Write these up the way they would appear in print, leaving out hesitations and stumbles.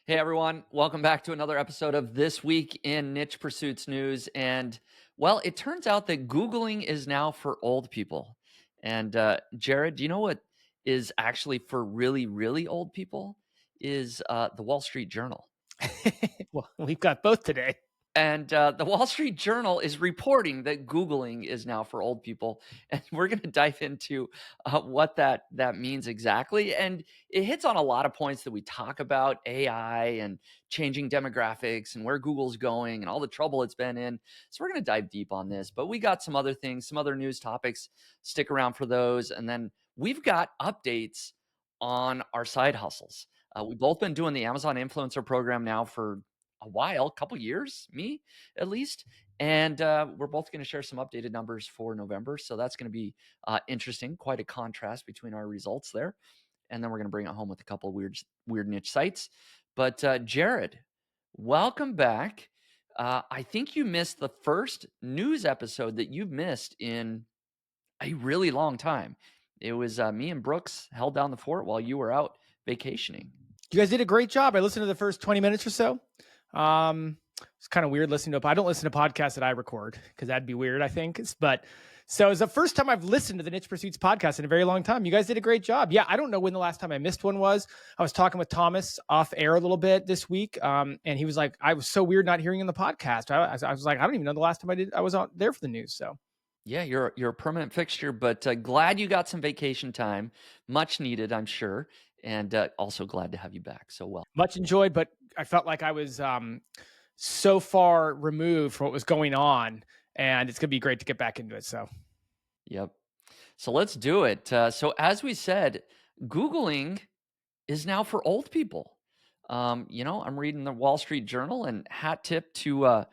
Hey everyone, welcome back to another episode of This Week in Niche Pursuits News. And well, it turns out that Googling is now for old people. And Jared, do you know what is actually for really, really old people? Is the Wall Street Journal. Well, we've got both today. And the Wall Street Journal is reporting that Googling is now for old people. And we're going to dive into what that means exactly. And it hits on a lot of points that we talk about, AI and changing demographics and where Google's going and all the trouble it's been in. So we're going to dive deep on this. But we got some other things, some other news topics. Stick around for those. And then we've got updates on our side hustles. We've both been doing the Amazon Influencer Program now for a while, a couple years, me at least. And we're both going to share some updated numbers for November. So that's going to be interesting. Quite a contrast between our results there. And then we're going to bring it home with a couple of weird niche sites. But Jared, welcome back. I think you missed the first news episode that you've missed in a really long time. It was me and Brooks held down the fort while you were out vacationing. You guys did a great job. I listened to the first 20 minutes or so. It's kind of weird listening to. I don't listen to podcasts that I record because that'd be weird, I think. But so it's the first time I've listened to the Niche Pursuits podcast in a very long time. You guys did a great job. Yeah, I don't know when the last time I missed one was. I was talking with Thomas off air a little bit this week, and he was like, "I was so weird not hearing in the podcast." I was like, "I don't even know the last time I was out there for the news." So. Yeah, you're a permanent fixture, but glad you got some vacation time, much needed, I'm sure, and also glad to have you back. So well, Much enjoyed, but I felt like I was so far removed from what was going on, and it's gonna be great to get back into it. So, yep. So let's do it. So as we said, Googling is now for old people. I'm reading the Wall Street Journal, and hat tip to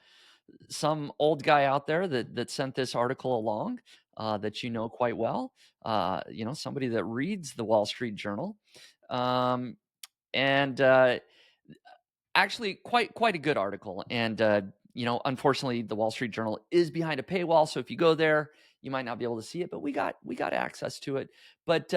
some old guy out there that sent this article along that you know quite well. Somebody that reads the Wall Street Journal, and actually quite a good article. And unfortunately, the Wall Street Journal is behind a paywall, so if you go there, you might not be able to see it. But we got access to it. But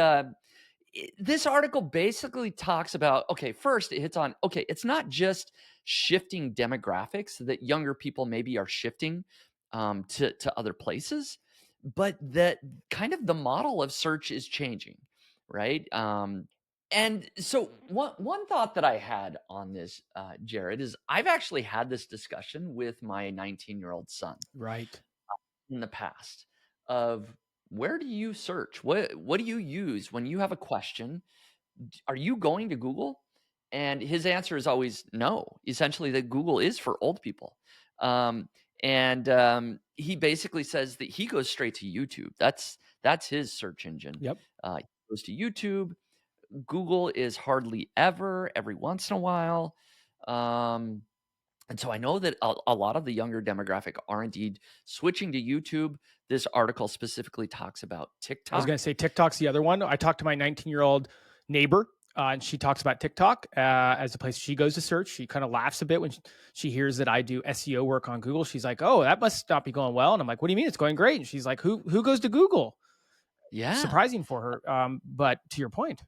this article basically talks about, okay, first it hits on, okay, it's not just shifting demographics that younger people maybe are shifting to other places, but that kind of the model of search is changing, right? And so one thought that I had on this, Jared, is I've actually had this discussion with my 19-year-old son right. in the past of, where do you search? What do you use when you have a question? Are you going to Google? And his answer is always no. Essentially, that Google is for old people. And he basically says that he goes straight to YouTube. That's his search engine. Yep. He goes to YouTube. Google is hardly ever, every once in a while. And so I know that a lot of the younger demographic are indeed switching to YouTube. This article specifically talks about I was TikTok. going to say TikTok's the other one. I talked to my 19-year-old neighbor, and she talks about TikTok as a place she goes to search. She kind of laughs a bit when she hears that I do SEO work on Google. She's like, "Oh, that must not be going well." And I'm like, "What do you mean? It's going great." And she's like, "Who goes to Google?" Yeah. Surprising for her. But to your point,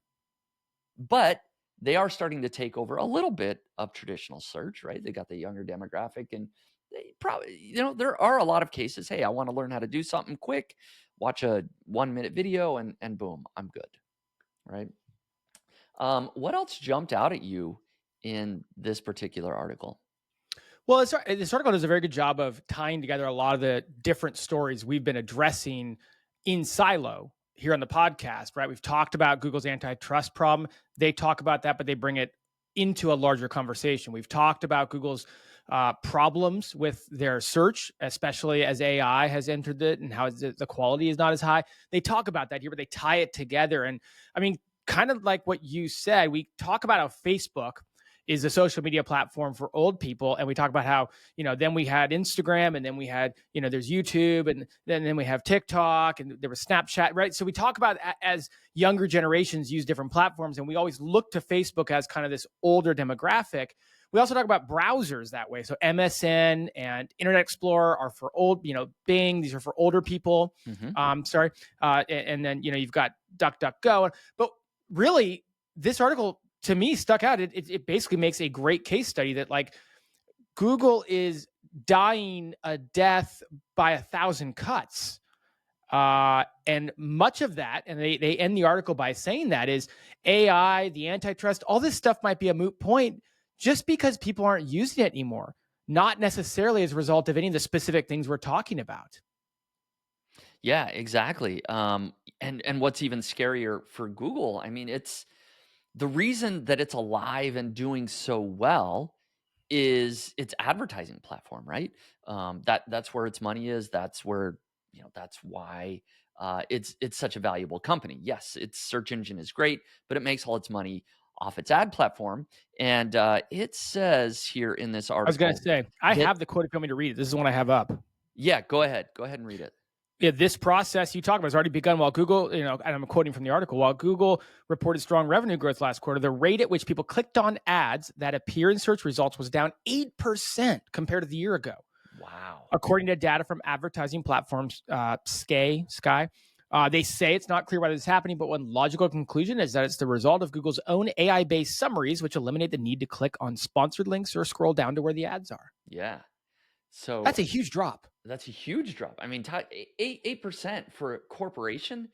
But they are starting to take over a little bit of traditional search, right? They got the younger demographic, and they probably, there are a lot of cases. Hey, I want to learn how to do something quick, watch a 1-minute video, and boom, I'm good, right? What else jumped out at you in this particular article? well, this article does a very good job of tying together a lot of the different stories we've been addressing in silo here on the podcast, right? We've talked about Google's antitrust problem. They talk about that, but they bring it into a larger conversation. We've talked about Google's problems with their search, especially as AI has entered it and how the quality is not as high. They talk about that here, but they tie it together. And I mean, kind of like what you said, we talk about how Facebook is a social media platform for old people. And we talk about how, then we had Instagram, and then we had, there's YouTube, and then we have TikTok, and there was Snapchat, right? So we talk about as younger generations use different platforms, and we always look to Facebook as kind of this older demographic. We also talk about browsers that way. So MSN and Internet Explorer are for old, Bing, these are for older people. Mm-hmm. And then, you've got DuckDuckGo. But really, this article to me stuck out. It basically makes a great case study that like Google is dying a death by 1,000 cuts. And much of that, and they end the article by saying that is AI, the antitrust, all this stuff might be a moot point just because people aren't using it anymore, not necessarily as a result of any of the specific things we're talking about. Yeah, exactly. And what's even scarier for Google, I mean, it's the reason that it's alive and doing so well is its advertising platform, right? That's where its money is. That's where, that's why it's such a valuable company. Yes, its search engine is great, but it makes all its money off its ad platform. And it says here in this I was going to article say, I that, have the quote if you want me to read it. This is one I have up. yeah, go ahead and read it. Yeah, this process you talk about has already begun while Google, and I'm quoting from the article, while Google reported strong revenue growth last quarter, the rate at which people clicked on ads that appear in search results was down 8% compared to the year ago. Wow. According to data from advertising platforms, Sky. They say it's not clear why this is happening, but one logical conclusion is that it's the result of Google's own AI-based summaries, which eliminate the need to click on sponsored links or scroll down to where the ads are. Yeah. So That's a huge drop. that's a huge drop. I mean, 8% for a corporation.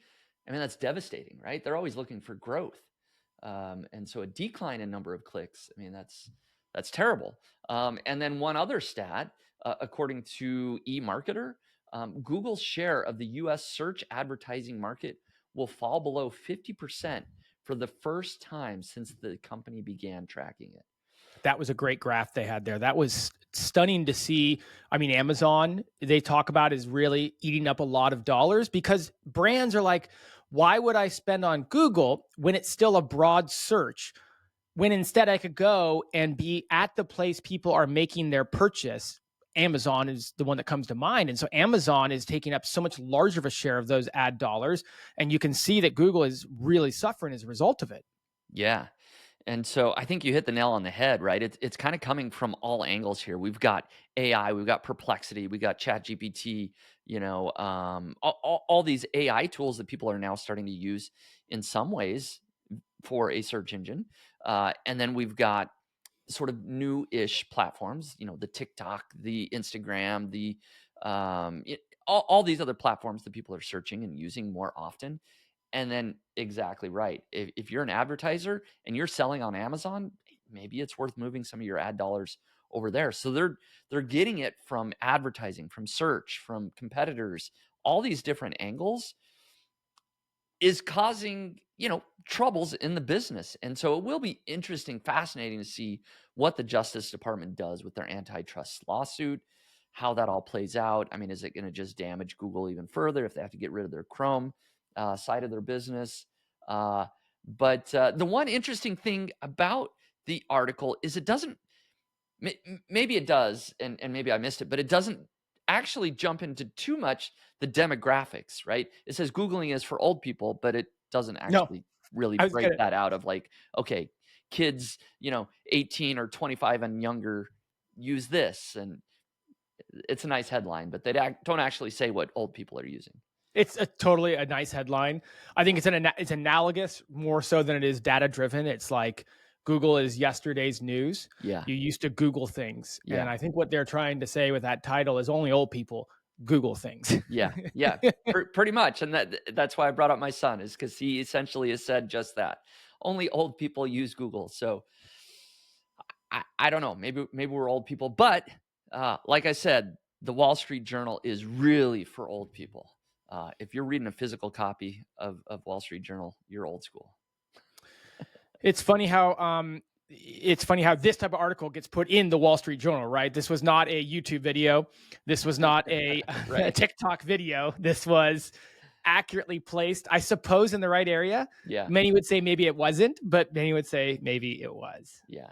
I mean, that's devastating, right? They're always looking for growth, and so a decline in number of clicks. I mean, that's terrible. And then one other stat, according to eMarketer, Google's share of the U.S. search advertising market will fall below 50% for the first time since the company began tracking it. That was a great graph they had there. That was stunning to see. I mean, Amazon, they talk about is really eating up a lot of dollars because brands are like, why would I spend on Google when it's still a broad search? When instead I could go and be at the place people are making their purchase. Amazon is the one that comes to mind. And so Amazon is taking up so much larger of a share of those ad dollars. And you can see that Google is really suffering as a result of it. Yeah. And so I think you hit the nail on the head, right? It's kind of coming from all angles here. We've got AI, we've got Perplexity, we got ChatGPT, all these AI tools that people are now starting to use in some ways for a search engine. And then we've got sort of new-ish platforms, the TikTok, the Instagram, all these other platforms that people are searching and using more often. And then exactly right. If you're an advertiser and you're selling on Amazon, maybe it's worth moving some of your ad dollars over there. So they're getting it from advertising, from search, from competitors, all these different angles is causing, troubles in the business. And so it will be interesting, fascinating to see what the Justice Department does with their antitrust lawsuit, how that all plays out. I mean, is it going to just damage Google even further if they have to get rid of their Chrome side of their business? But the one interesting thing about the article is it doesn't, maybe it does, and maybe I missed it, but it doesn't actually jump into too much the demographics, right? It says Googling is for old people, but it doesn't No, actually really I was break gonna. that out of like, okay, kids, 18 or 25 and younger use this. And it's a nice headline, but they don't actually say what old people are using. It's totally a nice headline. I think it's analogous more so than it is data driven. It's like Google is yesterday's news. Yeah. You used to Google things, and Yeah. I think what they're trying to say with that title is only old people Google things. Yeah. Yeah. Pretty much. And that's why I brought up my son, is because he essentially has said just that. Only old people use Google. So I don't know. Maybe we're old people, but like I said, the Wall Street Journal is really for old people. If you're reading a physical copy of Wall Street Journal, you're old school. It's funny how this type of article gets put in the Wall Street Journal, right? This was not a YouTube video. This was not a, Right. a TikTok video. This was accurately placed, I suppose, in the right area. Yeah. Many would say maybe it wasn't, but many would say maybe it was. Yeah.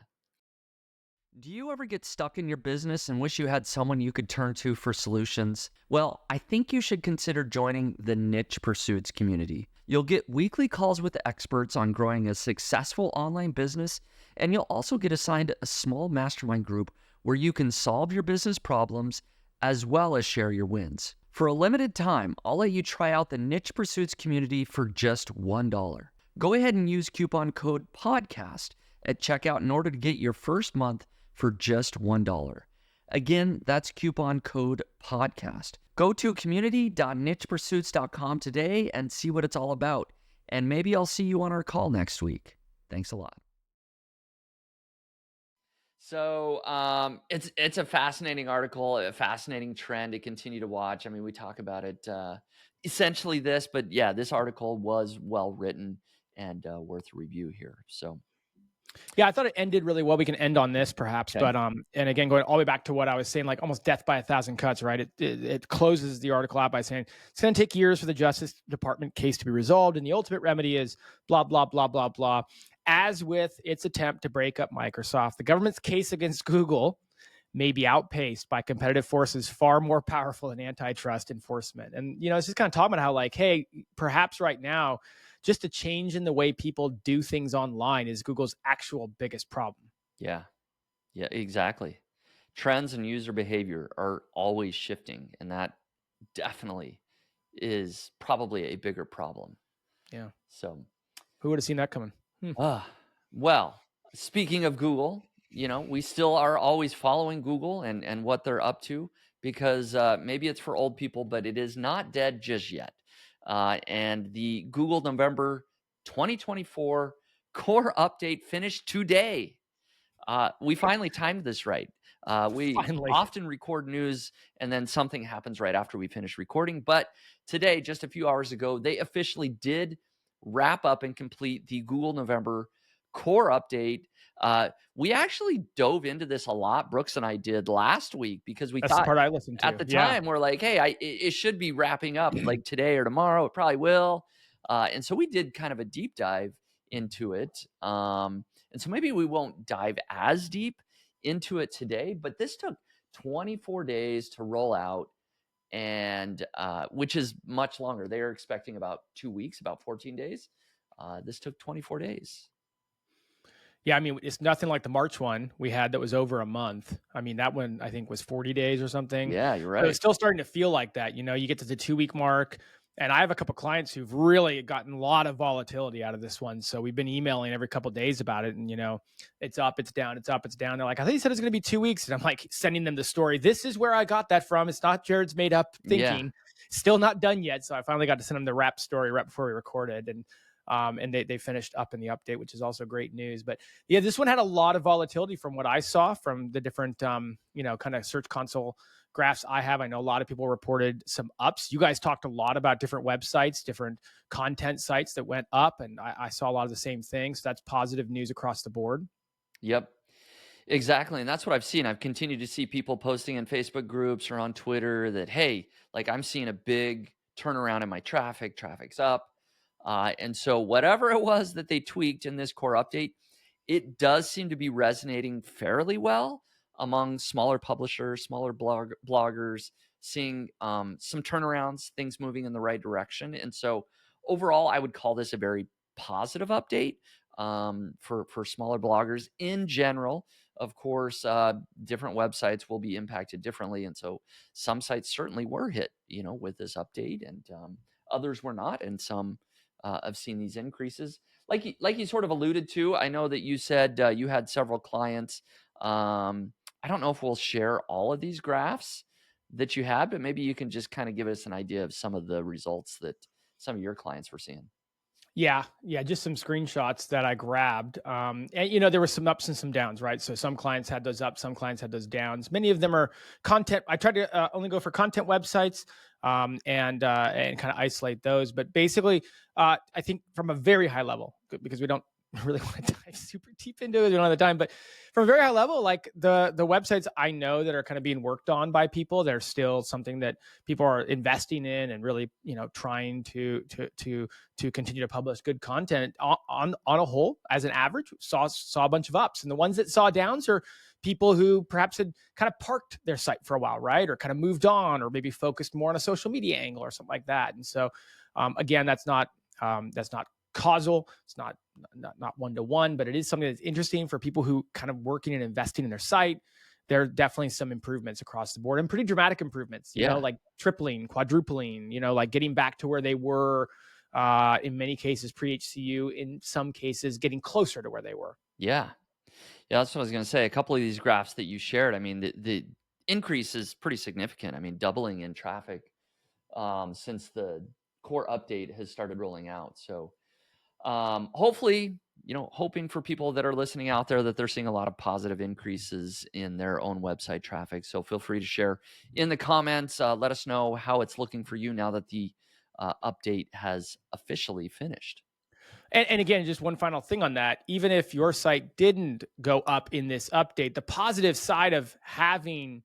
Do you ever get stuck in your business and wish you had someone you could turn to for solutions? Well, I think you should consider joining the Niche Pursuits community. You'll get weekly calls with experts on growing a successful online business, and you'll also get assigned a small mastermind group where you can solve your business problems as well as share your wins. For a limited time, I'll let you try out the Niche Pursuits community for just $1. Go ahead and use coupon code PODCAST at checkout in order to get your first month for just $1. Again, that's coupon code podcast. Go to community.nichepursuits.com today and see what it's all about. And maybe I'll see you on our call next week. Thanks a lot. So it's a fascinating article, a fascinating trend to continue to watch. I mean, we talk about it essentially this, but yeah, this article was well written and worth a review here. So Yeah, I thought it ended really well. We can end on this perhaps, okay. but and again, going all the way back to what I was saying, like almost death by a thousand cuts, right? It closes the article out by saying it's going to take years for the Justice Department case to be resolved, and the ultimate remedy is blah blah blah blah blah. As with its attempt to break up Microsoft, the government's case against Google may be outpaced by competitive forces far more powerful than antitrust enforcement. And it's just kind of talking about how, like, hey, perhaps right now, just a change in the way people do things online is Google's actual biggest problem. Yeah. Yeah, exactly. Trends and user behavior are always shifting, and that definitely is probably a bigger problem. Yeah. So, Who would have seen that coming? well, speaking of Google, we still are always following Google and what they're up to because maybe it's for old people, but it is not dead just yet. And the Google November 2024 core update finished today. We finally timed this right. We Finally. often record news and then something happens right after we finish recording. But today, just a few hours ago, they officially did wrap up and complete the Google November core update. We actually dove into this a lot. Brooks and I did last week because we That's the thought part I listened to. at the Yeah. time we're like, hey, it should be wrapping up like today or tomorrow. It probably will. And so we did kind of a deep dive into it. And so maybe we won't dive as deep into it today, but this took 24 days to roll out, and which is much longer. They are expecting about 2 weeks, about 14 days. This took 24 days. Yeah, I mean, it's nothing like the March one we had that was over a month. I mean, that one I think was 40 days or something. Yeah, you're But right. it's still starting to feel like that. You get to the 2 week mark, and I have a couple clients who've really gotten a lot of volatility out of this one. So we've been emailing every couple of days about it, and it's up, it's down, it's up, it's down. They're like, I think you said it's going to be 2 weeks, and I'm like sending them the story. This is where I got that from. It's not Jared's made up thinking. Yeah. Still not done yet. So I finally got to send them the wrap story right before we recorded, and they finished up in the update, which is also great news. But yeah, this one had a lot of volatility from what I saw from the different, kind of Search Console graphs I have. I know a lot of people reported some ups. You guys talked a lot about different websites, different content sites that went up, and I saw a lot of the same things. So that's positive news across the board. Yep. Exactly. And that's what I've seen. I've continued to see people posting in Facebook groups or on Twitter that, hey, like I'm seeing a big turnaround in my traffic. Traffic's up. And so whatever it was that they tweaked in this core update, it does seem to be resonating fairly well among smaller publishers, smaller bloggers, seeing some turnarounds, things moving in the right direction. And so overall, I would call this a very positive update for smaller bloggers in general. Of course, different websites will be impacted differently. And so some sites certainly were hit, with this update, and others were not. And some have seen these increases. Like you sort of alluded to, I know that you said you had several clients. I don't know if we'll share all of these graphs that you had, but maybe you can just kind of give us an idea of some of the results that some of your clients were seeing. Yeah, just some screenshots that I grabbed. And there were some ups and some downs, right? So some clients had those ups, some clients had those downs. Many of them are content. I tried to only go for content websites and kind of isolate those. But basically, I think from a very high level, because we don't really want to dive super deep into it, we don't have the time. But from a very high level, like the websites I know that are kind of being worked on by people, they're still something that people are investing in and really, trying to continue to publish good content on a whole. As an average, saw a bunch of ups, and the ones that saw downs are people who perhaps had kind of parked their site for a while, right? Or kind of moved on, or maybe focused more on a social media angle or something like that. And so, again, that's not causal. It's not one-to-one, but it is something that's interesting for people who kind of working and investing in their site. There are definitely some improvements across the board, and pretty dramatic improvements, like tripling, quadrupling, like getting back to where they were in many cases pre-HCU, in some cases getting closer to where they were. Yeah. Yeah, that's what I was gonna say. A couple of these graphs that you shared, I mean, the increase is pretty significant. I mean, doubling in traffic since the core update has started rolling out. So hopefully, hoping for people that are listening out there that they're seeing a lot of positive increases in their own website traffic. So feel free to share in the comments. Let us know how it's looking for you now that the update has officially finished. And again, just one final thing on that. Even if your site didn't go up in this update, the positive side of having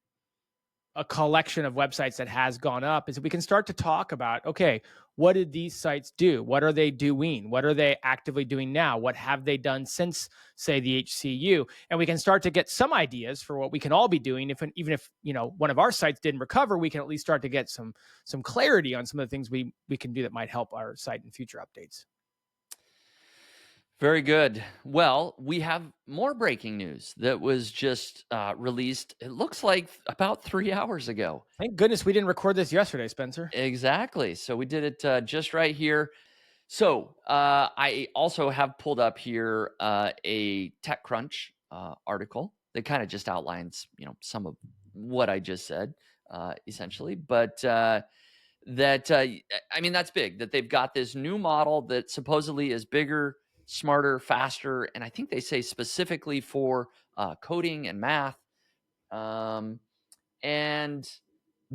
a collection of websites that has gone up is that we can start to talk about, okay, what did these sites do? What are they doing? What are they actively doing now? What have they done since, say, the HCU? And we can start to get some ideas for what we can all be doing. Even if one of our sites didn't recover, we can at least start to get some clarity on some of the things we can do that might help our site in future updates. Very good. Well, we have more breaking news that was just released. It looks like about 3 hours ago. Thank goodness we didn't record this yesterday, Spencer. Exactly. So we did it just right here. So I also have pulled up here a TechCrunch article that kind of just outlines, some of what I just said, essentially. But I mean, that's big. That they've got this new model that supposedly is bigger, smarter, faster, and I think they say specifically for coding and math. Um, and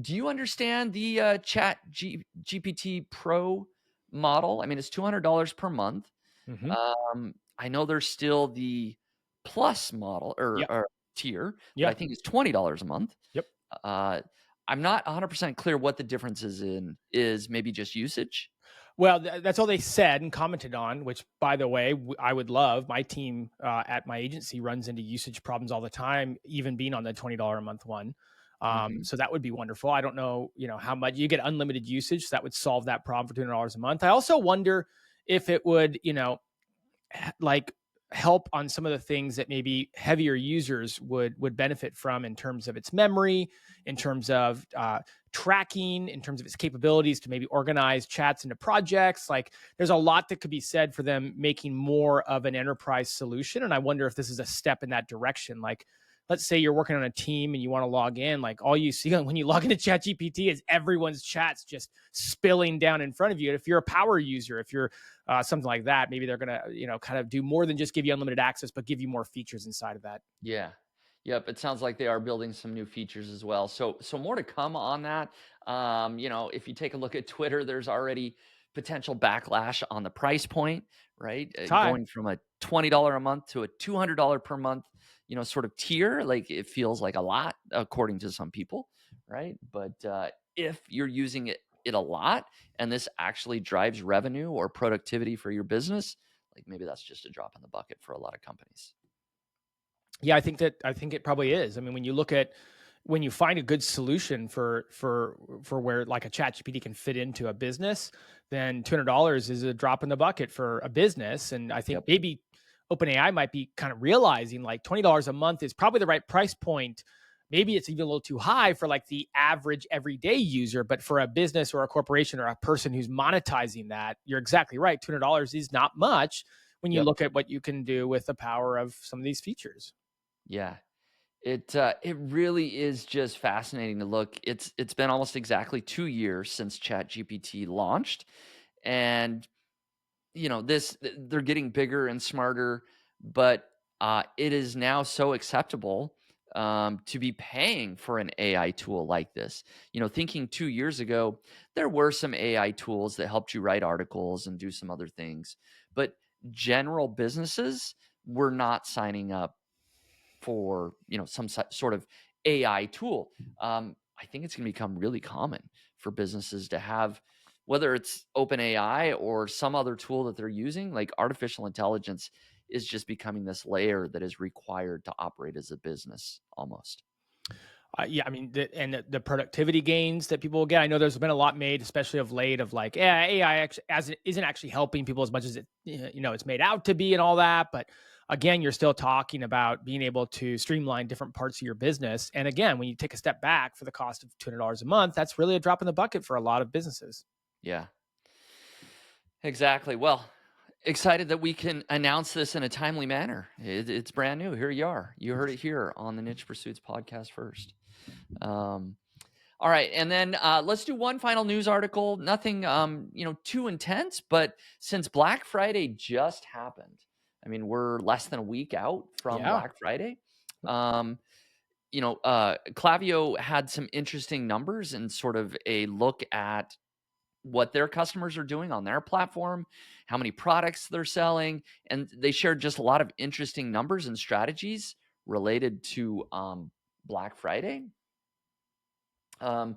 do you understand the GPT Pro model? I mean, it's $200 per month. Mm-hmm. I know there's still the Plus model or, Yep. or tier that I Yeah. think is $20 a month. Yep. Uh, I'm not 100% clear what the difference is maybe just usage. Well, that's all they said and commented on, which, by the way, I would love. My team at my agency runs into usage problems all the time, even being on the $20 a month one. Mhm. So that would be wonderful. I don't know, how much you get unlimited usage. So that would solve that problem for $200 a month. I also wonder if it would, like help on some of the things that maybe heavier users would benefit from in terms of its memory, in terms of tracking, in terms of its capabilities to maybe organize chats into projects. Like there's a lot that could be said for them making more of an enterprise solution, and I wonder if this is a step in that direction. Like let's say you're working on a team and you want to log in, like all you see when you log into ChatGPT is everyone's chats just spilling down in front of you. And if you're a power user, if you're something like that, maybe they're gonna, kind of do more than just give you unlimited access, but give you more features inside of that. Yeah. Yep, it sounds like they are building some new features as well. So more to come on that. If you take a look at Twitter, there's already potential backlash on the price point, right? It's high. Going from a $20 a month to a $200 per month, sort of tier. Like it feels like a lot according to some people, right? But if you're using it a lot and this actually drives revenue or productivity for your business, like maybe that's just a drop in the bucket for a lot of companies. Yeah, I think it probably is. I mean, when you find a good solution for where like a chat GPT can fit into a business, then $200 is a drop in the bucket for a business. And I think Yep. maybe OpenAI might be kind of realizing like $20 a month is probably the right price point. Maybe it's even a little too high for like the average everyday user, but for a business or a corporation or a person who's monetizing that, you're exactly right. $200 is not much when you Yep. look at what you can do with the power of some of these features. Yeah. It really is just fascinating to look. It's been almost exactly 2 years since ChatGPT launched, and they're getting bigger and smarter, but it is now so acceptable to be paying for an AI tool like this. Thinking 2 years ago, there were some AI tools that helped you write articles and do some other things, but general businesses were not signing up for some sort of AI tool. I think it's going to become really common for businesses to have, whether it's OpenAI or some other tool that they're using, like artificial intelligence is just becoming this layer that is required to operate as a business almost. Yeah, I mean, the productivity gains that people will get. I know there's been a lot made, especially of late, of like, yeah, AI actually, as it isn't actually helping people as much as it's made out to be, and all that. But again, you're still talking about being able to streamline different parts of your business. And again, when you take a step back for the cost of $200 a month, that's really a drop in the bucket for a lot of businesses. Yeah, exactly. Well, excited that we can announce this in a timely manner. It's brand new. Here you are. You heard it here on the Niche Pursuits podcast first. Um, all right, and then let's do one final news article. Nothing, too intense, but since Black Friday just happened, I mean, we're less than a week out from Yeah. Black Friday. Um, Klaviyo had some interesting numbers and sort of a look at what their customers are doing on their platform, how many products they're selling, and they shared just a lot of interesting numbers and strategies related to Black Friday. Some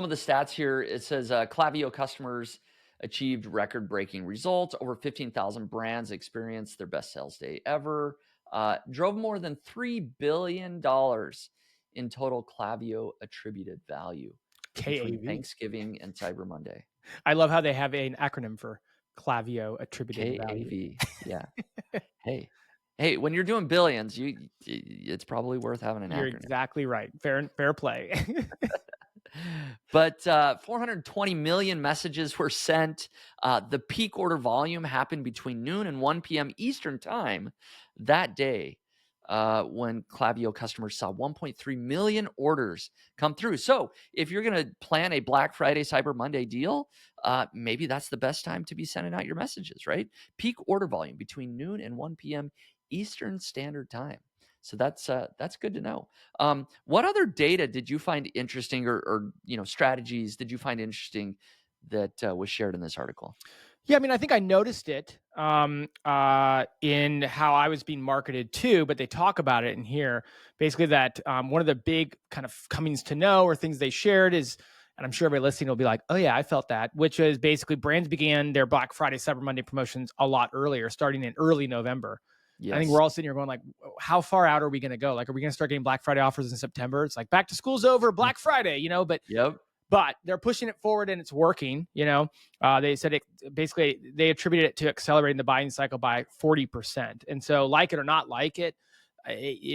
of the stats here, it says Klaviyo customers achieved record-breaking results. Over 15,000 brands experienced their best sales day ever. Drove more than $3 billion in total Klaviyo attributed value between KAV. Thanksgiving and Cyber Monday. I love how they have an acronym for Klaviyo attributed value. KAV. Yeah. Hey, when you're doing billions, it's probably worth having an You're acronym. exactly right. Fair play. But 420 million messages were sent. The peak order volume happened between noon and 1 p.m. Eastern time that day, when Klaviyo customers saw 1.3 million orders come through. So if you're going to plan a Black Friday, Cyber Monday deal, maybe that's the best time to be sending out your messages, right? Peak order volume between noon and 1 p.m. Eastern Standard Time. So that's good to know. What other data did you find interesting, or strategies did you find interesting that was shared in this article? Yeah, I mean, I think I noticed it in how I was being marketed too, but they talk about it in here. Basically, that one of the big kind of comings to know or things they shared is, and I'm sure everybody listening will be like, oh yeah, I felt that, which is basically brands began their Black Friday, Cyber Monday promotions a lot earlier, starting in early November. I think Yes. we're all sitting here going like, how far out are we going to go? Like, are we going to start getting Black Friday offers in September? It's like back to school's over, Black Friday, Yep. but they're pushing it forward and it's working. They said it basically, they attributed it to accelerating the buying cycle by 40%. And so, like it or not like it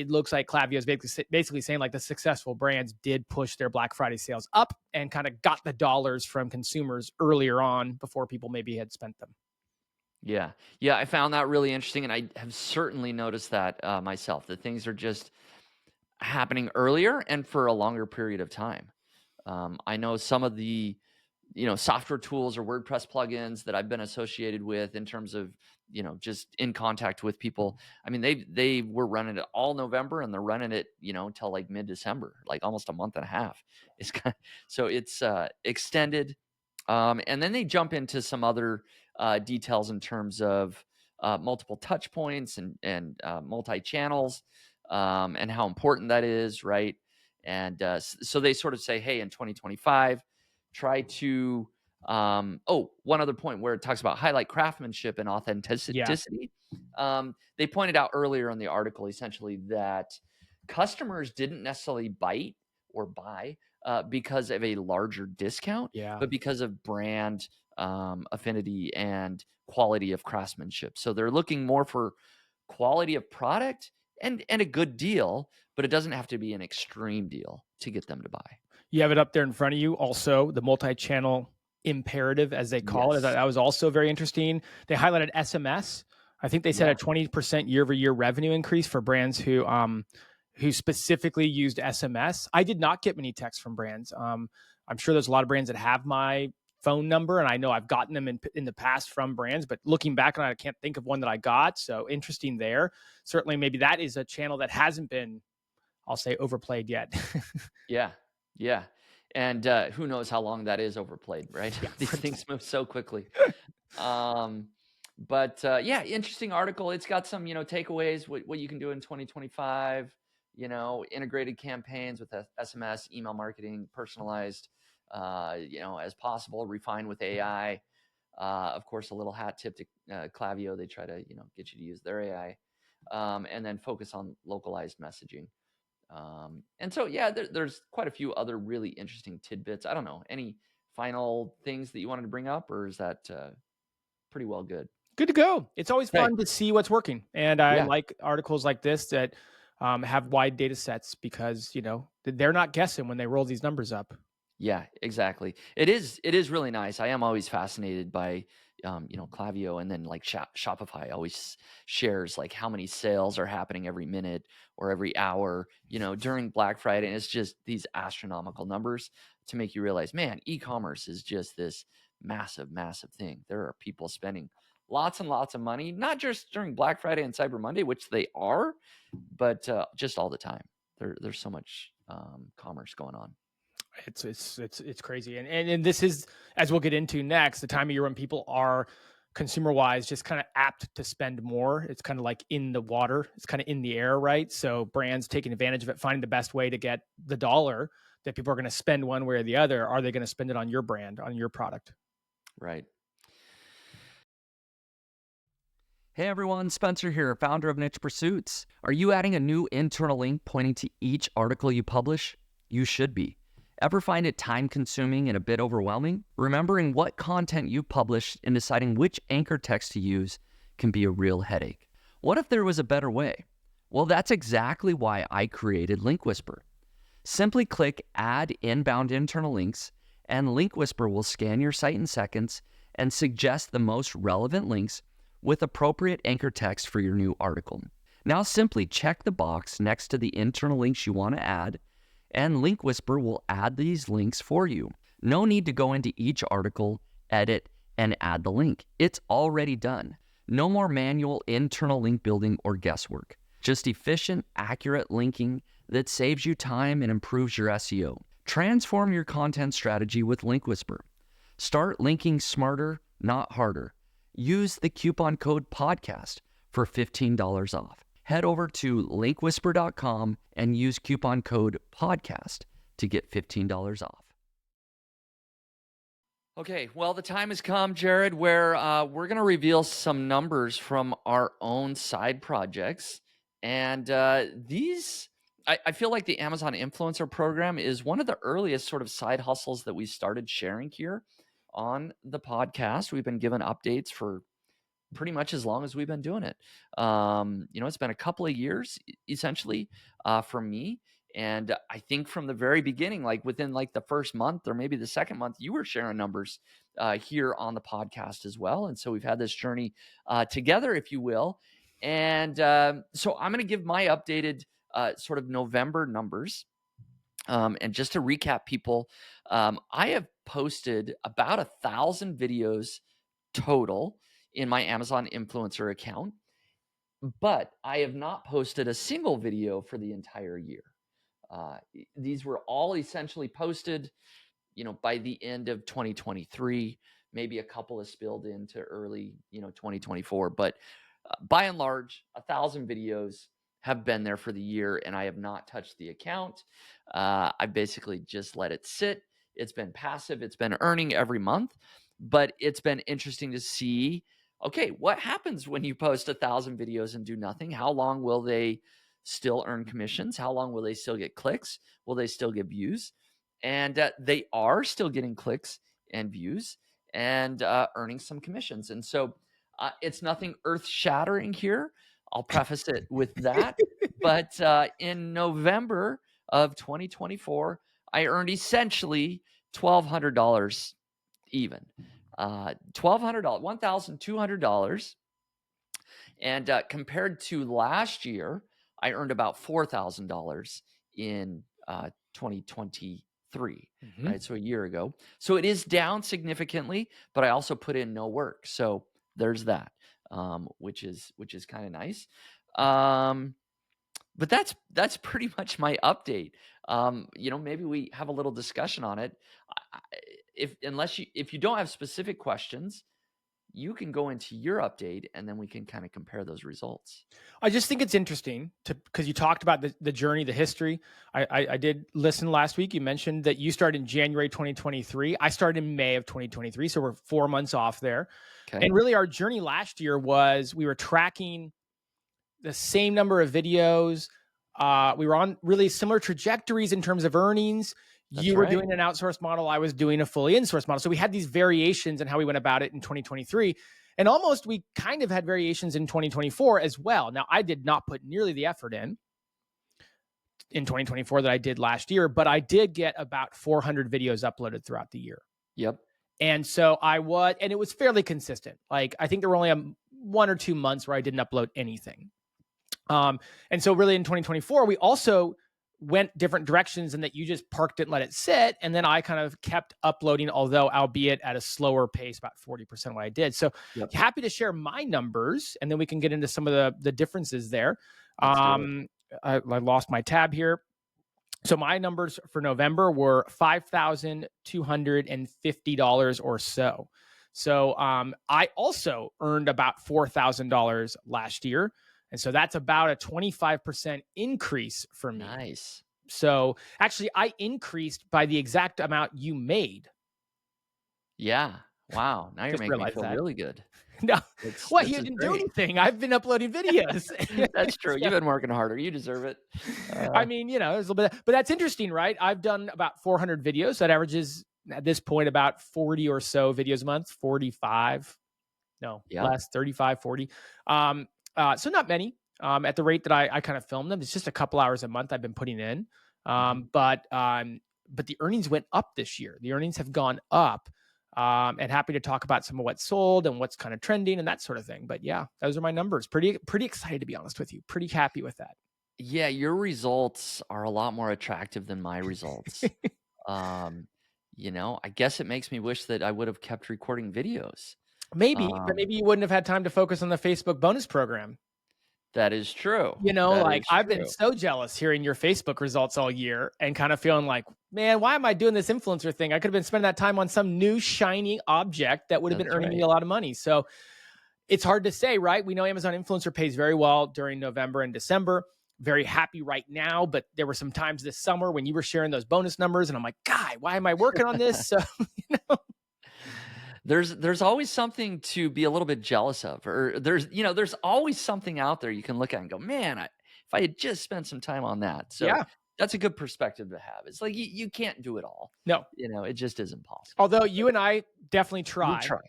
looks like Klaviyo is basically saying like the successful brands did push their Black Friday sales up and kind of got the dollars from consumers earlier on before people maybe had spent them. Yeah. Yeah. I found that really interesting. And I have certainly noticed that myself, that things are just happening earlier and for a longer period of time. I know some of the software tools or WordPress plugins that I've been associated with in terms of, just in contact with people. I mean, they were running it all November and they're running it, till like mid-December, like almost a month and a half. It's so it's extended. And then they jump into some other details in terms of multiple touch points and multi-channels, and how important that is, right? And so they sort of say, hey, in 2025, try to one other point where it talks about highlight craftsmanship and Yeah. authenticity. They pointed out earlier in the article essentially that customers didn't necessarily bite or buy because of a larger discount, Yeah. but because of brand affinity and quality of craftsmanship. So they're looking more for quality of product and a good deal, but it doesn't have to be an extreme deal to get them to buy. You have it up there in front of you. Also, the multi-channel imperative, as they call it. Yes. That was also very interesting. They highlighted SMS. I think they said Yeah. a 20% year-over-year revenue increase for brands who specifically used SMS. I did not get many texts from brands. I'm sure there's a lot of brands that have my phone number, and I know I've gotten them in the past from brands, but looking back on it, I can't think of one that I got. So interesting there. Certainly, maybe that is a channel that hasn't been, I'll say, overplayed yet. Yeah. Yeah. And who knows how long that is overplayed, right? Yeah, These things move so quickly. Um, but yeah, interesting article. It's got some, takeaways, what you can do in 2025, integrated campaigns with SMS, email marketing, personalized, as possible, refined with AI. Of course, a little hat tip to Klaviyo. They try to, get you to use their AI, and then focus on localized messaging. And so, yeah, there's quite a few other really interesting tidbits. I don't know, any final things that you wanted to bring up, or is that pretty well good? Good to go. It's always Okay. fun to see what's working. And I Yeah. like articles like this that have wide data sets because, they're not guessing when they roll these numbers up. Yeah, exactly. It is really nice. I am always fascinated by Klaviyo, and then like Shopify always shares like how many sales are happening every minute or every hour, during Black Friday. And it's just these astronomical numbers to make you realize, man, e-commerce is just this massive, massive thing. There are people spending lots and lots of money, not just during Black Friday and Cyber Monday, which they are, but just all the time. There's so much commerce going on. It's crazy. And this is, as we'll get into next, the time of year when people are consumer wise just kind of apt to spend more. It's kind of like in the water. It's kind of in the air, right? So brands taking advantage of it, finding the best way to get the dollar that people are going to spend one way or the other. Are they going to spend it on your brand, on your product? Right. Hey everyone, Spencer here, founder of Niche Pursuits. Are you adding a new internal link pointing to each article you publish? You should be. Ever find it time-consuming and a bit overwhelming? Remembering what content you published and deciding which anchor text to use can be a real headache. What if there was a better way? Well, that's exactly why I created Link Whisper. Simply click Add Inbound Internal Links, and Link Whisper will scan your site in seconds and suggest the most relevant links with appropriate anchor text for your new article. Now simply check the box next to the internal links you want to add, and Link Whisper will add these links for you. No need to go into each article, edit, and add the link. It's already done. No more manual internal link building or guesswork. Just efficient, accurate linking that saves you time and improves your SEO. Transform your content strategy with Link Whisper. Start linking smarter, not harder. Use the coupon code PODCAST for $15 off. Head over to linkwhisper.com and use coupon code PODCAST to get $15 off. Okay, well, the time has come, Jared, where we're going to reveal some numbers from our own side projects. And I feel like the Amazon Influencer Program is one of the earliest sort of side hustles that we started sharing here on the podcast. We've been given updates for pretty much as long as we've been doing it. It's been a couple of years essentially for me. And I think from the very beginning, like within like the first month or maybe the second month, you were sharing numbers here on the podcast as well. And so we've had this journey together, if you will. And so I'm going to give my updated sort of November numbers. And just to recap people, I have posted about 1,000 videos total in my Amazon influencer account, but I have not posted a single video for the entire year. These were all essentially posted, by the end of 2023, maybe a couple have spilled into early, 2024, but by and large, 1,000 videos have been there for the year, and I have not touched the account. I basically just let it sit. It's been passive. It's been earning every month, but it's been interesting to see, okay, what happens when you post 1,000 videos and do nothing? How long will they still earn commissions? How long will they still get clicks? Will they still get views? And they are still getting clicks and views and earning some commissions. And so it's nothing earth-shattering here. I'll preface it with that. But in November of 2024, I earned essentially $1,200 even. $1,200, $1,200. And compared to last year, I earned about $4,000 in 2023, right? So a year ago. So it is down significantly, but I also put in no work. So there's that, which is kind of nice. But that's pretty much my update. Maybe we have a little discussion on it. If you don't have specific questions, you can go into your update and then we can kind of compare those results. I just think it's interesting because you talked about the journey, the history. I did listen last week. You mentioned that you started in January 2023. I started in May of 2023. So we're 4 months off there. Okay. And really our journey last year was we were tracking the same number of videos. We were on really similar trajectories in terms of earnings. You were doing an outsourced model. I was doing a fully insourced model. So we had these variations in how we went about it in 2023. And almost we kind of had variations in 2024 as well. Now, I did not put nearly the effort in 2024 that I did last year, but I did get about 400 videos uploaded throughout the year. Yep. And so and it was fairly consistent. Like, I think there were only 1 or 2 months where I didn't upload anything. And so really in 2024, we also went different directions, and that you just parked it and let it sit. And then I kind of kept uploading, although albeit at a slower pace, about 40% of what I did. So Yep. happy to share my numbers, and then we can get into some of the differences there. Let's do it. I lost my tab here. So my numbers for November were $5,250 or so. So I also earned about $4,000 last year. And so that's about a 25% increase for me. Nice. So actually, I increased by the exact amount you made. Yeah. Wow. Now you're Just making me realized feel that. really good. No, This well, this you is didn't do great. anything. I've been uploading videos. That's true. So, You've been working harder. You deserve it. I mean, there's a little bit, but that's interesting, right? I've done about 400 videos. That averages at this point about 40 or so videos a month, 45, no, Yeah. less, 35, 40. So not many. At the rate that I kind of film them, it's just a couple hours a month I've been putting in. Mhm. But the earnings went up this year. The earnings have gone up. And happy to talk about some of what's sold and what's kind of trending and that sort of thing. But yeah, those are my numbers. Pretty excited, to be honest with you. Pretty happy with that. Yeah, your results are a lot more attractive than my results. Um, I guess it makes me wish that I would have kept recording videos. Maybe, but Um, maybe you wouldn't have had time to focus on the Facebook bonus program. that is true. That Like, is I've been true. so jealous hearing your Facebook results all year and kind of feeling like, man, why am I doing this influencer thing? I could have been spending that time on some new shiny object that would have been That's earning me right. a lot of money. So it's hard to say, right? We know Amazon influencer pays very well during November and December. Very happy right now, but there were some times this summer when you were sharing those bonus numbers, and I'm like, God, why am I working on this? So, There's always something to be a little bit jealous of, or there's always something out there you can look at and go, man, if I had just spent some time on that. So yeah, that's a good perspective to have. It's like you can't do it all. no. It just isn't possible. Although you and I definitely We try. try.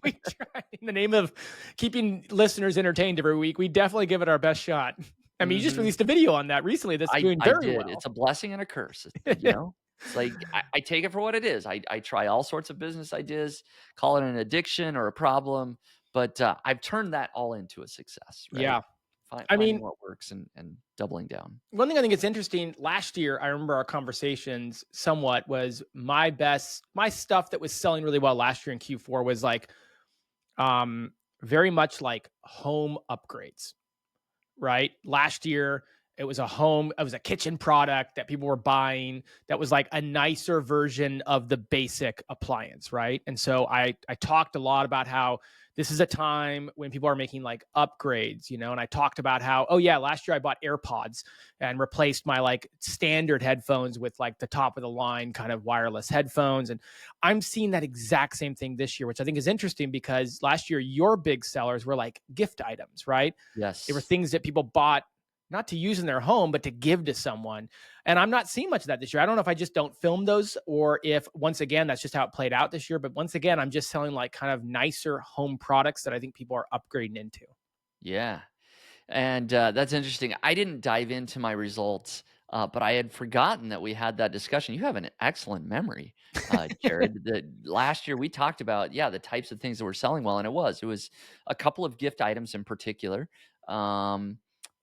We try in the name of keeping listeners entertained every week. We definitely give it our best shot. I mean, you just Mhm. released a video on that recently that's doing I very did. well. It's a blessing and a curse, you know? It's like I take it for what it is. I try all sorts of business ideas, call it an addiction or a problem, but, I've turned that all into a success, right? Yeah. I Finding mean, what works and doubling down. one thing I think it's interesting, last year, I remember our conversations somewhat was my stuff that was selling really well last year in Q4 was like, very much like home upgrades, right? Last year, it was a kitchen product that people were buying that was like a nicer version of the basic appliance, right? And so I talked a lot about how this is a time when people are making like upgrades, and I talked about how, oh yeah, last year I bought AirPods and replaced my like standard headphones with like the top of the line kind of wireless headphones. And I'm seeing that exact same thing this year, which I think is interesting because last year your big sellers were like gift items, right? They were Yes. things that people bought not to use in their home, but to give to someone. And I'm not seeing much of that this year. I don't know if I just don't film those or if, once again, that's just how it played out this year. But once again, I'm just selling like kind of nicer home products that I think people are upgrading into. Yeah. And, that's interesting. I didn't dive into my results, but I had forgotten that we had that discussion. You have an excellent memory, Jared. Last year we talked about, yeah, the types of things that were selling well, and it was a couple of gift items in particular. Um,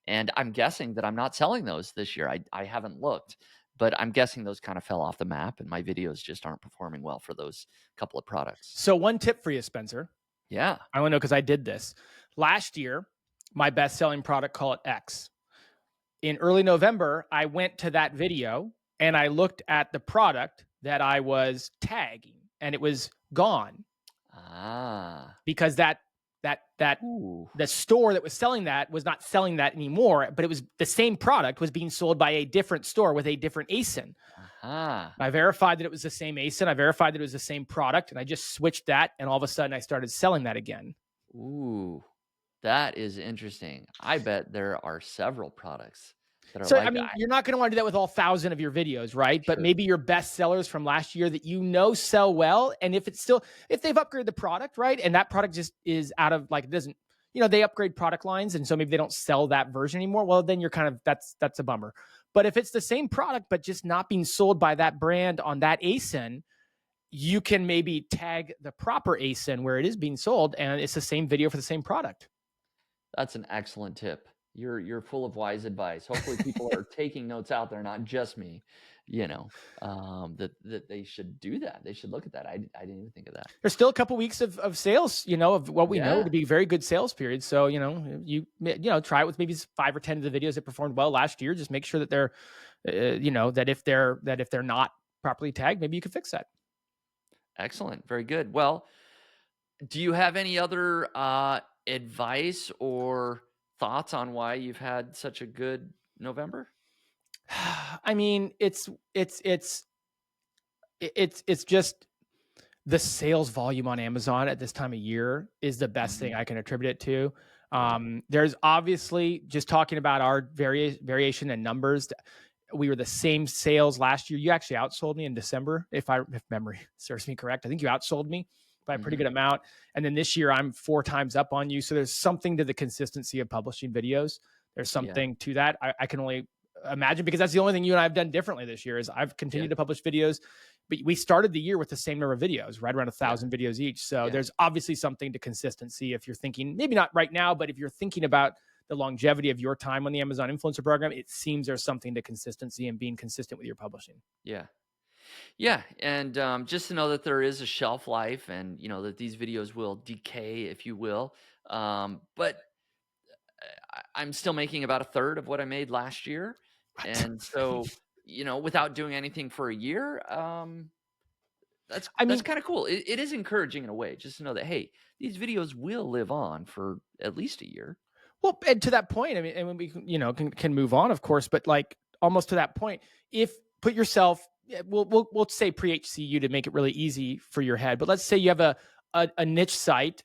and I'm guessing that I'm not selling those this year. I haven't looked, but I'm guessing those kind of fell off the map, and my videos just aren't performing well for those couple of products. So, one tip for you, Spencer. Yeah. I don't know because I did this. Last year, my best selling product, call it X. In early November, I went to that video and I looked at the product that I was tagging and it was gone Ah. because that Ooh. the store that was selling that was not selling that anymore, but it was the same product was being sold by a different store with a different ASIN. Aha. I verified that it was the same ASIN. I verified that it was the same product, and I just switched that, and all of a sudden I started selling that again. Ooh, that is interesting. I bet there are several products that are So, I like mean, that. you're not going to want to do that with all 1,000 of your videos, right? But Sure. maybe your best sellers from last year that sell well. And if they've upgraded the product, right? And that product just is out of like, it doesn't, they upgrade product lines. And so maybe they don't sell that version anymore. Well, then you're kind of, that's a bummer. But if it's the same product, but just not being sold by that brand on that ASIN, you can maybe tag the proper ASIN where it is being sold, and it's the same video for the same product. That's an excellent tip. You're full of wise advice. Hopefully people are taking notes out there, not just me, that they should do that. They should look at that. I didn't even think of that. There's still a couple weeks of sales, of what we know Yeah. to be very good sales periods. So, try it with maybe 5 or 10 of the videos that performed well last year. Just make sure that they're, that if they're not properly tagged, maybe you could fix that. Excellent. Very good. Well, do you have any other advice or thoughts on why you've had such a good November? I mean, it's just the sales volume on Amazon at this time of year is the best thing I can attribute it to. There's obviously, just talking about our variation in numbers, we were the same sales last year. You actually outsold me in December, if memory serves me correct. I think you outsold me by a pretty good amount. And then this year I'm 4 times up on you. So there's something to the consistency of publishing videos. There's something to that. I can only imagine, because that's the only thing you and I have done differently this year is I've continued to publish videos, but we started the year with the same number of videos, right around 1,000 videos each. So there's obviously something to consistency. If you're thinking, maybe not right now, but if you're thinking about the longevity of your time on the Amazon Influencer Program, it seems there's something to consistency and being consistent with your publishing. Yeah. Yeah. And just to know that there is a shelf life, and, that these videos will decay, if you will. But I'm still making about a third of what I made last year. And so, without doing anything for a year, that's kind of cool. It is encouraging in a way, just to know that, hey, these videos will live on for at least a year. Well, and to that point, I mean, and when we can move on, of course, but like almost to that point, if put yourself, we'll say pre-HCU to make it really easy for your head, but let's say you have a niche site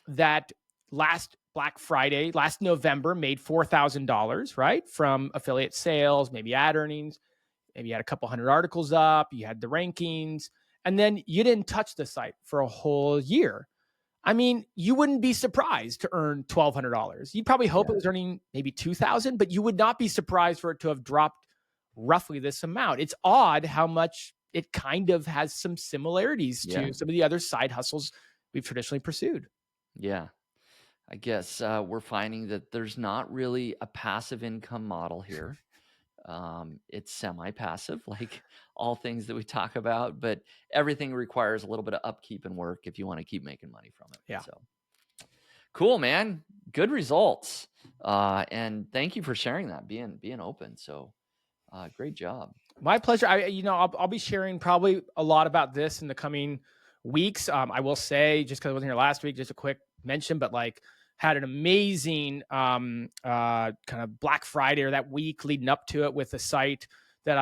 that last Black Friday, last November, made $4,000, right, from affiliate sales, maybe ad earnings, maybe you had a couple hundred articles up, you had the rankings, and then you didn't touch the site for a whole year. I mean, you wouldn't be surprised to earn $1,200. You'd probably hope it was earning maybe $2,000, but you would not be surprised for it to have dropped roughly this amount. It's odd how much it kind of has some similarities to some of the other side hustles we've traditionally pursued. Yeah. I guess we're finding that there's not really a passive income model here. It's semi-passive, like all things that we talk about, but everything requires a little bit of upkeep and work if you want to keep making money from it. Yeah. So cool, man. Good results. And thank you for sharing that, being open. So great job. My pleasure. I'll be sharing probably a lot about this in the coming weeks. I will say, just because I wasn't here last week, just a quick mention, but like had an amazing kind of Black Friday or that week leading up to it with the site that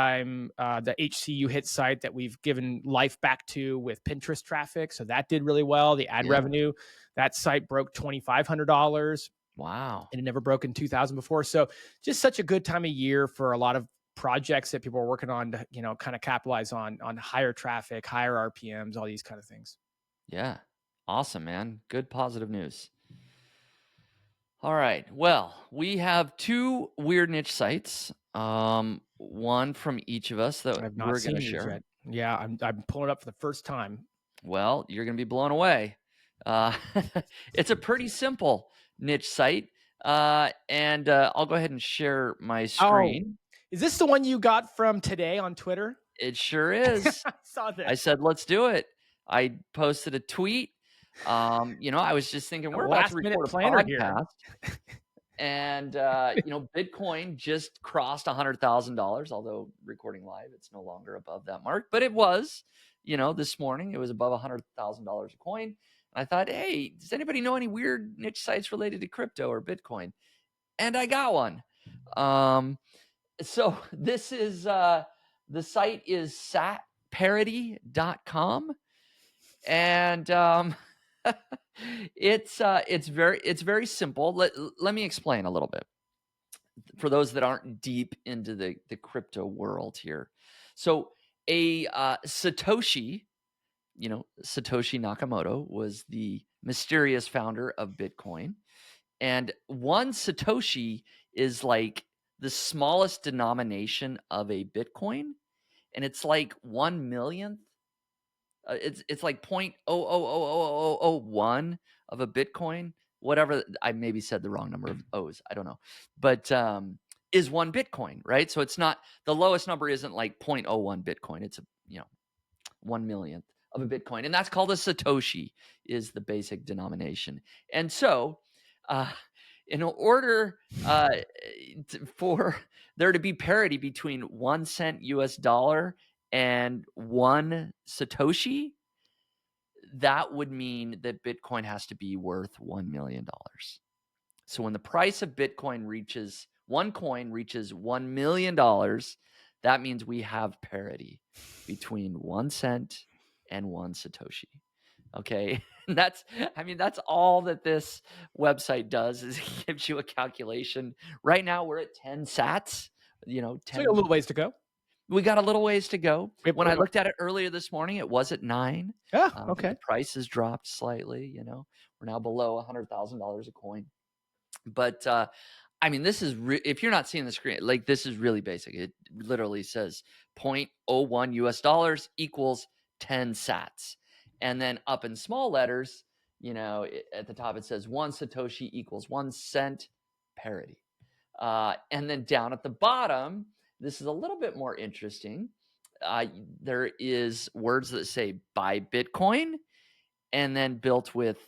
the HCU hit site that we've given life back to with Pinterest traffic. So that did really well. The ad revenue, that site broke $2,500. Wow. And it never broken 2,000 before. So just such a good time of year for a lot of projects that people are working on to, kind of capitalize on higher traffic, higher RPMs, all these kind of things. Yeah. Awesome, man. Good positive news. All right. Well, we have 2 weird niche sites. One from each of us that I've not we're seen going to these share. yet. Yeah, I'm pulling it up for the first time. Well, you're going to be blown away. It's a pretty simple niche site. And I'll go ahead and share my screen. Is this the one you got from today on Twitter? It sure is. I saw this. I said, let's do it. I posted a tweet. I was just thinking we're about to record a podcast. And, Bitcoin just crossed $100,000, although recording live, it's no longer above that mark. But it was, this morning, it was above $100,000 a coin. And I thought, hey, does anybody know any weird niche sites related to crypto or Bitcoin? And I got one. So this is, the site is satparody.com. And it's very simple. Let me explain a little bit for those that aren't deep into the crypto world here. So a Satoshi, Satoshi Nakamoto was the mysterious founder of Bitcoin, and one Satoshi is like the smallest denomination of a Bitcoin, and it's like 1/millionth It's like 0.000001 of a Bitcoin, whatever. I maybe said the wrong number of O's. I don't know, but is 1 Bitcoin, right? So it's not, the lowest number isn't like 0.01 Bitcoin. It's 1 millionth of a Bitcoin, and that's called a Satoshi, is the basic denomination. And so, in order for there to be parity between 1 cent US dollar and 1 Satoshi, that would mean that Bitcoin has to be worth $1 million. So when the price of Bitcoin reaches, one coin reaches $1 million, that means we have parity between 1 cent and 1 Satoshi. Okay. And that's all that this website does, is it gives you a calculation. Right now we're at 10 sats, So 10. a little ways to go. We got a little ways to go. Wait, When I wait, looked at it earlier this morning, it was at 9. Yeah. But Okay. the price has dropped slightly. We're now below $100,000 a coin. But this is if you're not seeing the screen, like, this is really basic. It literally says 0.01 US dollars equals 10 sats. And then up in small letters, at the top it says 1 Satoshi equals 1 cent, parity. And then down at the bottom, this is a little bit more interesting. There is words that say buy Bitcoin, and then built with,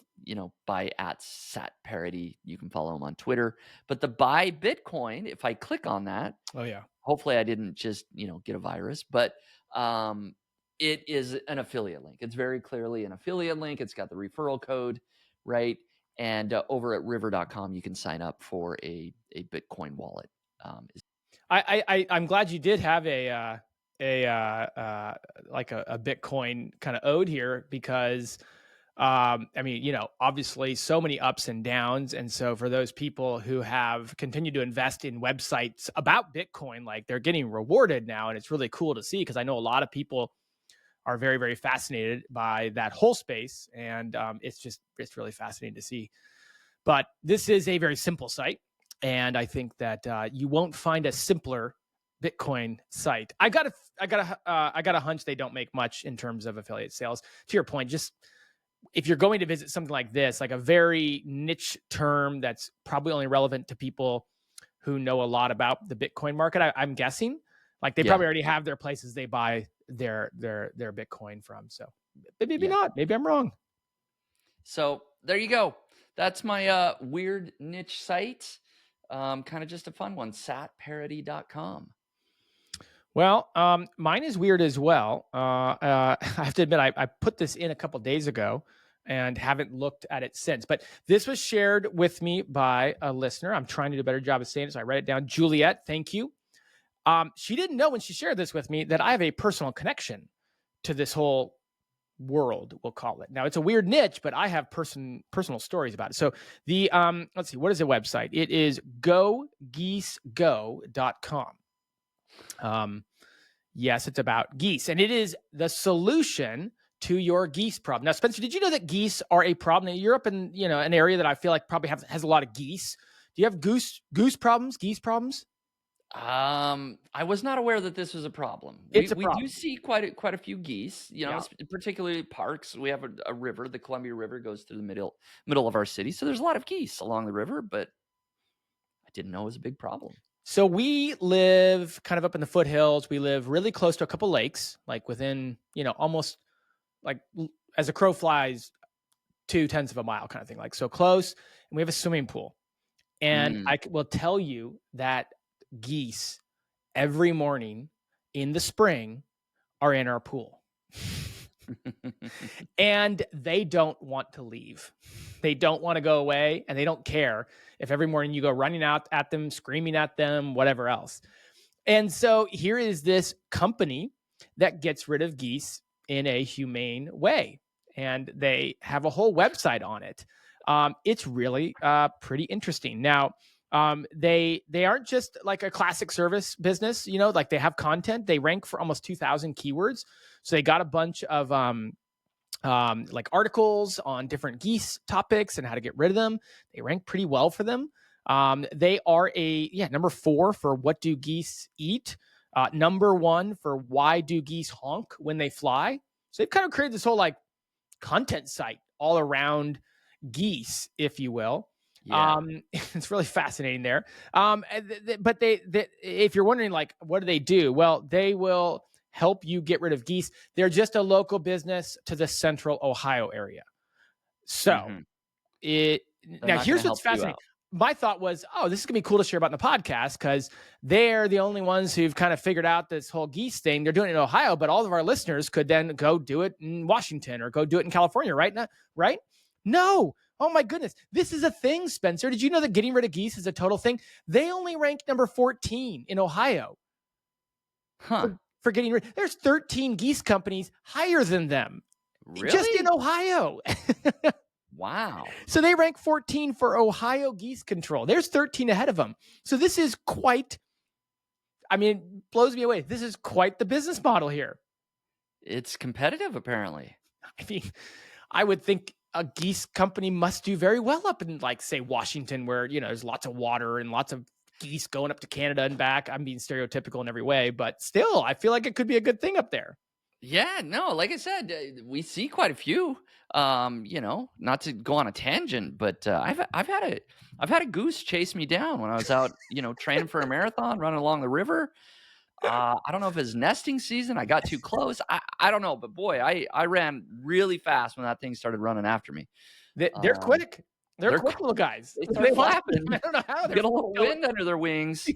buy at sat parity. You can follow them on Twitter. But the buy Bitcoin, if I click on that, Oh yeah. hopefully I didn't just, get a virus, but it is an affiliate link. It's very clearly an affiliate link. It's got the referral code, right? And over at river.com, you can sign up for a Bitcoin wallet. I'm glad you did have a Bitcoin kind of ode here, because obviously so many ups and downs. And so for those people who have continued to invest in websites about Bitcoin, like, they're getting rewarded now. And it's really cool to see, because I know a lot of people are very, very fascinated by that whole space. And it's really fascinating to see. But this is a very simple site. And I think that you won't find a simpler Bitcoin site. I got a hunch they don't make much in terms of affiliate sales. To your point, just if you're going to visit something like this, like a very niche term that's probably only relevant to people who know a lot about the Bitcoin market, I'm guessing, like, they probably already have their places they buy their Bitcoin from. So maybe not. Maybe I'm wrong. So there you go. That's my weird niche site. Kind of just a fun one, satparity.com. Well, mine is weird as well. I have to admit, I put this in a couple days ago and haven't looked at it since. But this was shared with me by a listener. I'm trying to do a better job of saying it, so I write it down. Juliet, thank you. She didn't know when she shared this with me that I have a personal connection to this whole world, we'll call it. Now, it's a weird niche, but I have personal stories about it. So the let's see, what is the website? It is gogeesego.com. Yes, it's about geese, and it is the solution to your geese problem. Now, Spencer, did you know that geese are a problem in Europe, and an area that I feel like probably has a lot of geese? Do you have geese problems? I was not aware that this was a problem. It's a We problem. do see quite a few geese, Yeah. particularly parks. We have a river, the Columbia River goes through the middle of our city. So there's a lot of geese along the river, but I didn't know it was a big problem. So we live kind of up in the foothills. We live really close to a couple lakes, like within, almost like as a crow flies 0.2 of a mile kind of thing, like so close. And we have a swimming pool. And I will tell you that geese every morning in the spring are in our pool. And they don't want to leave. They don't want to go away, and they don't care if every morning you go running out at them, screaming at them, whatever else. And so here is this company that gets rid of geese in a humane way, and they have a whole website on it. It's really pretty interesting. Now, they aren't just like a classic service business, like they have content. They rank for almost 2,000 keywords. So they got a bunch of like articles on different geese topics and how to get rid of them. They rank pretty well for them. They are number 4 for what do geese eat? Number 1 for why do geese honk when they fly? So they've kind of created this whole like content site all around geese, if you will. Yeah. It's really fascinating there. But if you're wondering, like, what do they do? Well, they will help you get rid of geese. They're just a local business to the central Ohio area. So Mhm. it They're now not gonna here's what's help you fascinating. out. My thought was, oh, this is gonna be cool to share about in the podcast because they're the only ones who've kind of figured out this whole geese thing. They're doing it in Ohio, but all of our listeners could then go do it in Washington or go do it in California, right? Right? No. Oh my goodness. This is a thing, Spencer. Did you know that getting rid of geese is a total thing? They only rank number 14 in Ohio Huh. for getting rid. There's 13 geese companies higher than them just in Really? Ohio. Wow. So they rank 14 for Ohio geese control. There's 13 ahead of them. So this is quite, I mean, blows me away. This is quite the business model here. It's competitive, apparently. I mean, I would think a geese company must do very well up in, like, say, Washington, where, you know, there's lots of water and lots of geese going up to Canada and back. I'm being stereotypical in every way, but still, I feel like it could be a good thing up there. Yeah, no, like I said, we see quite a few. You know, not to go on a tangent, but I've had a goose chase me down when I was out, you know, training for a marathon, running along the river. I don't know if it's nesting season. I got too close. I don't know, but boy, I ran really fast when that thing started running after me. They're Um, quick. They're they're quick little guys. they They're start fun. flapping, I don't know how they're get a little going. wind under their wings. You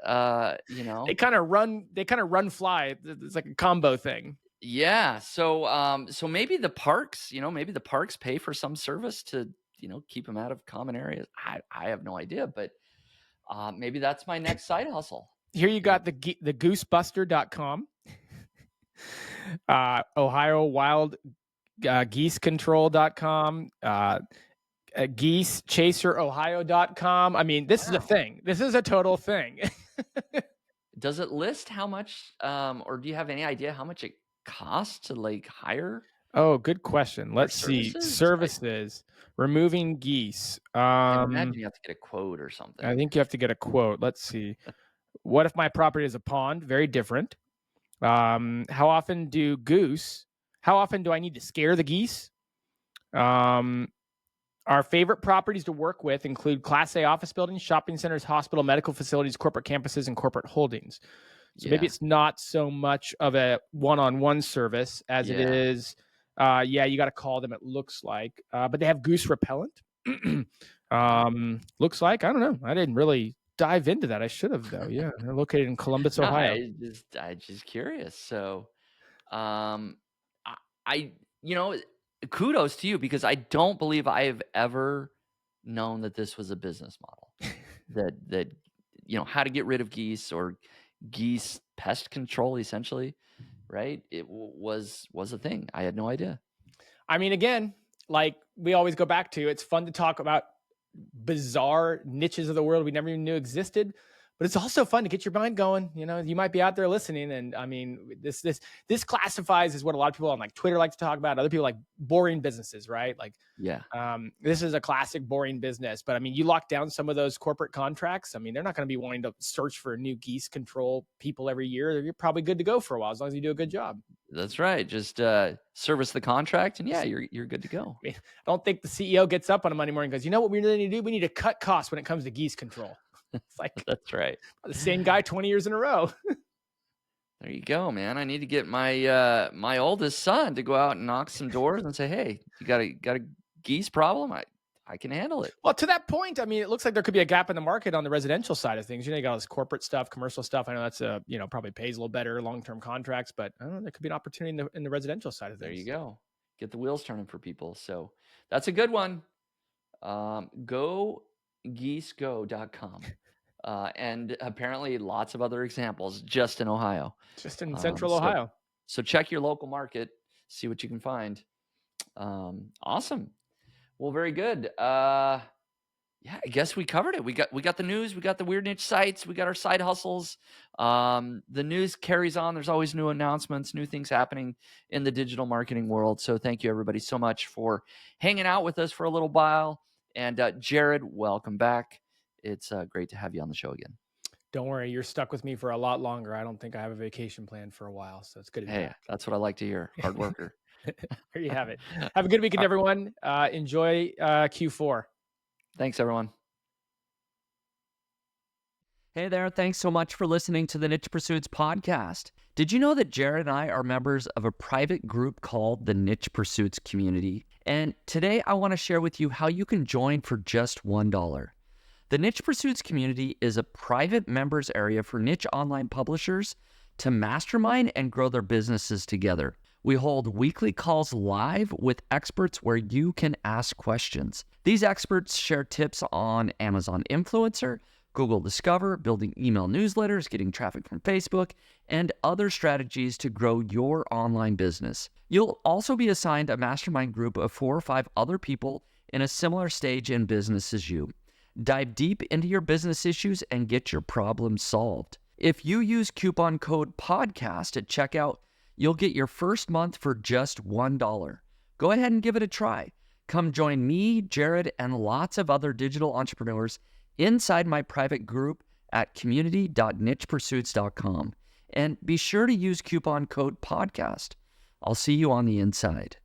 They know, kind of run. They kind of run fly. It's like a combo thing. yeah. So maybe the parks, you know, maybe the parks pay for some service to, you know, keep them out of common areas. I have no idea, but maybe that's my next side hustle. Here you You know, got the goosebuster.com, Ohio Wild Geese Control.com, geesechaserohio.com. I mean, this is a wow. thing. This is a total thing. Does it list how much, or do you have any idea how much it costs to like hire Oh, good question. their Let's see. services? Services, removing geese. I imagine you have to get a quote or I something. think you have to get a quote. Let's see. What if my property is a pond? Very different. How often do goose? How often do I need to scare the geese? Um, Our favorite properties to work with include Class A office buildings, shopping centers, hospital, medical facilities, corporate campuses, and corporate holdings. So maybe Yeah, it's not so much of a one-on-one service as it yeah. is. Yeah, you got to call them. It looks like, but they have goose repellent. Looks like, I don't know. I didn't really dive into that. I should have though. Yeah, they're located in Columbus, No, Ohio. I just curious. So, um, I you know, kudos to you because I don't believe I have ever known that this was a business model. That you know, how to get rid of geese or geese pest control essentially, right? It was a thing. I had no idea. I mean, again, like we always go back to, it's fun to talk about bizarre niches of the world we never even knew existed. But it's also fun to get your mind going. You know, you might be out there listening, and I mean, this classifies as what a lot of people on like Twitter like to talk about. Other people like boring businesses, right? Like, Yeah. this is a classic boring business. But I mean, you lock down some of those corporate contracts. I mean, they're not going to be wanting to search for new geese control people every year. You're probably good to go for a while as long as you do a good job. That's right. Just service the contract and yeah, you're good to go. I mean, I don't think the CEO gets up on a Monday morning and goes, you know what we really need to do? We need to cut costs when it comes to geese control. It's like That's right. the same guy 20 years in a row. There you go, man. I need to get my my oldest son to go out and knock some doors and say, "Hey, you got a geese problem? I can handle it." Well, to that point, I mean, it looks like there could be a gap in the market on the residential side of things. You know, you got all this corporate stuff, commercial stuff. I know that's you know, probably pays a little better, long-term contracts, but I don't know, there could be an opportunity in the residential side of There things. you go. Get the wheels turning for people. So that's a good one. GoGeeseGo.com. And apparently lots of other examples just in Ohio. Just in central So Ohio. so check your local market, see what you can find. Awesome. Well, very good. Yeah, I guess we covered it. We got the news, we got the weird niche sites, we got our side hustles. The news carries on. There's always new announcements, new things happening in the digital marketing world. So thank you everybody so much for hanging out with us for a little while. And Jared, welcome back. It's great to have you on the show again. Don't worry, you're stuck with me for a lot longer. I don't think I have a vacation plan for a while, so it's good to be Hey, back. that's what I like to hear. Hard worker. There you have it. Have a good weekend, everyone. Enjoy Q4. Thanks, everyone. Hey there, thanks so much for listening to the Niche Pursuits podcast. Did you know that Jared and I are members of a private group called the Niche Pursuits Community? And today I want to share with you how you can join for just $1. The Niche Pursuits Community is a private members area for niche online publishers to mastermind and grow their businesses together. We hold weekly calls live with experts where you can ask questions. These experts share tips on Amazon Influencer, Google Discover, building email newsletters, getting traffic from Facebook, and other strategies to grow your online business. You'll also be assigned a mastermind group of 4 or 5 other people in a similar stage in business as you. Dive deep into your business issues and get your problems solved. If you use coupon code PODCAST at checkout, you'll get your first month for just $1. Go ahead and give it a try. Come join me, Jared, and lots of other digital entrepreneurs inside my private group at community.nichepursuits.com. And be sure to use coupon code PODCAST. I'll see you on the inside.